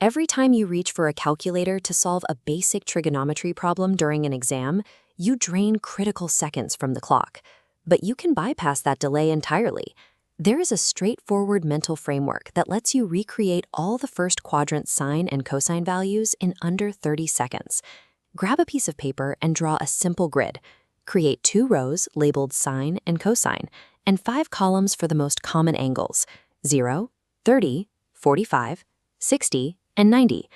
Every time you reach for a calculator to solve a basic trigonometry problem during an exam, you drain critical seconds from the clock. But you can bypass that delay entirely. There is a straightforward mental framework that lets you recreate all the first quadrant sine and cosine values in under 30 seconds. Grab a piece of paper and draw a simple grid. Create 2 rows labeled sine and cosine, and 5 columns for the most common angles: 0, 30, 45, 60, and 90.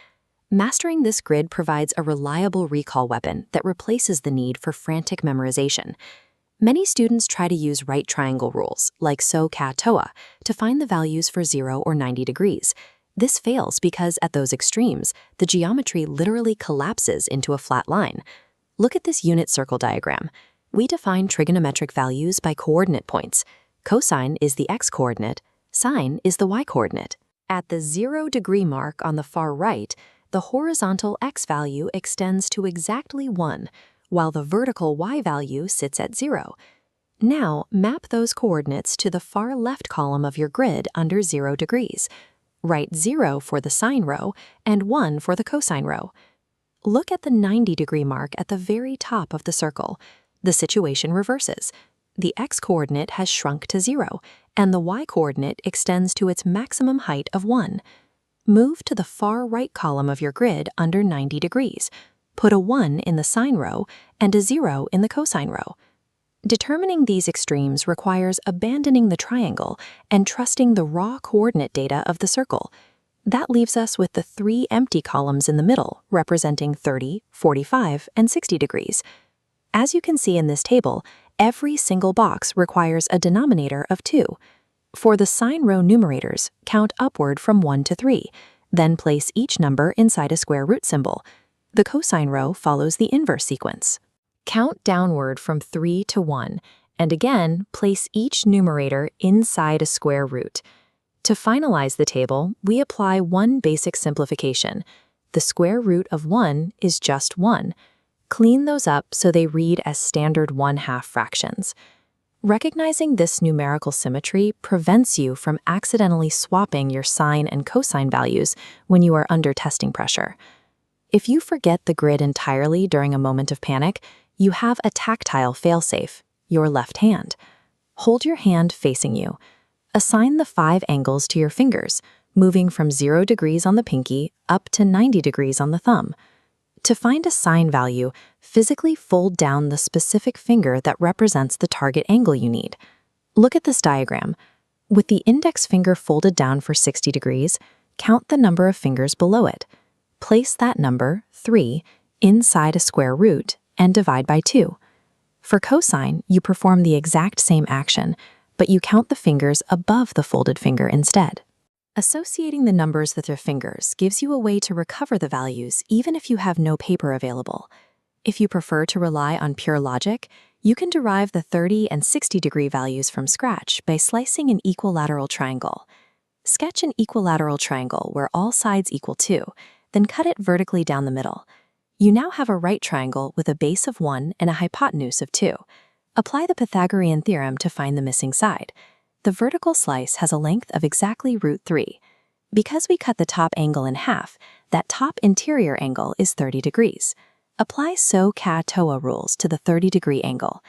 Mastering this grid provides a reliable recall weapon that replaces the need for frantic memorization. Many students try to use right triangle rules, like SOH CAH TOA, to find the values for 0 or 90 degrees. This fails because at those extremes, the geometry literally collapses into a flat line. Look at this unit circle diagram. We define trigonometric values by coordinate points. Cosine is the x-coordinate, sine is the y-coordinate. At the 0-degree mark on the far right, the horizontal x value extends to exactly 1, while the vertical y value sits at 0. Now, map those coordinates to the far left column of your grid under 0 degrees. Write 0 for the sine row and 1 for the cosine row. Look at the 90-degree mark at the very top of the circle. The situation reverses. The x-coordinate has shrunk to 0, and the y-coordinate extends to its maximum height of 1. Move to the far right column of your grid under 90 degrees. Put a 1 in the sine row and a 0 in the cosine row. Determining these extremes requires abandoning the triangle and trusting the raw coordinate data of the circle. That leaves us with the 3 empty columns in the middle, representing 30, 45, and 60 degrees. As you can see in this table, every single box requires a denominator of 2. For the sine row numerators, count upward from 1 to 3, then place each number inside a square root symbol. The cosine row follows the inverse sequence. Count downward from 3 to 1, and again, place each numerator inside a square root. To finalize the table, we apply one basic simplification. The square root of 1 is just 1. Clean those up so they read as standard 1/2 fractions. Recognizing this numerical symmetry prevents you from accidentally swapping your sine and cosine values when you are under testing pressure. If you forget the grid entirely during a moment of panic, you have a tactile failsafe, your left hand. Hold your hand facing you. Assign the 5 angles to your fingers, moving from 0 degrees on the pinky up to 90 degrees on the thumb. To find a sine value, physically fold down the specific finger that represents the target angle you need. Look at this diagram. With the index finger folded down for 60 degrees, count the number of fingers below it. Place that number, 3, inside a square root and divide by 2. For cosine, you perform the exact same action, but you count the fingers above the folded finger instead. Associating the numbers with your fingers gives you a way to recover the values even if you have no paper available. If you prefer to rely on pure logic, you can derive the 30 and 60-degree values from scratch by slicing an equilateral triangle. Sketch an equilateral triangle where all sides equal 2, then cut it vertically down the middle. You now have a right triangle with a base of 1 and a hypotenuse of 2. Apply the Pythagorean theorem to find the missing side. The vertical slice has a length of exactly √3. Because we cut the top angle in half, that top interior angle is 30 degrees. Apply SOH CAH TOA rules to the 30-degree angle.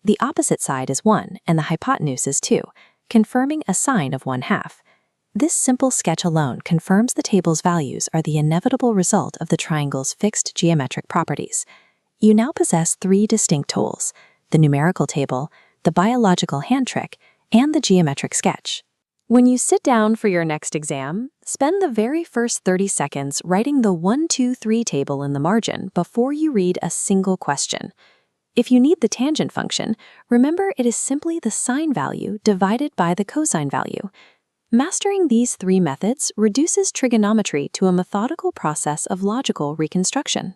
The opposite side is 1 and the hypotenuse is 2, confirming a sine of 1/2. This simple sketch alone confirms the table's values are the inevitable result of the triangle's fixed geometric properties. You now possess 3 distinct tools: the numerical table, the biological hand trick, and the geometric sketch. When you sit down for your next exam, spend the very first 30 seconds writing the 1, 2, 3 table in the margin before you read a single question. If you need the tangent function, remember it is simply the sine value divided by the cosine value. Mastering these 3 methods reduces trigonometry to a methodical process of logical reconstruction.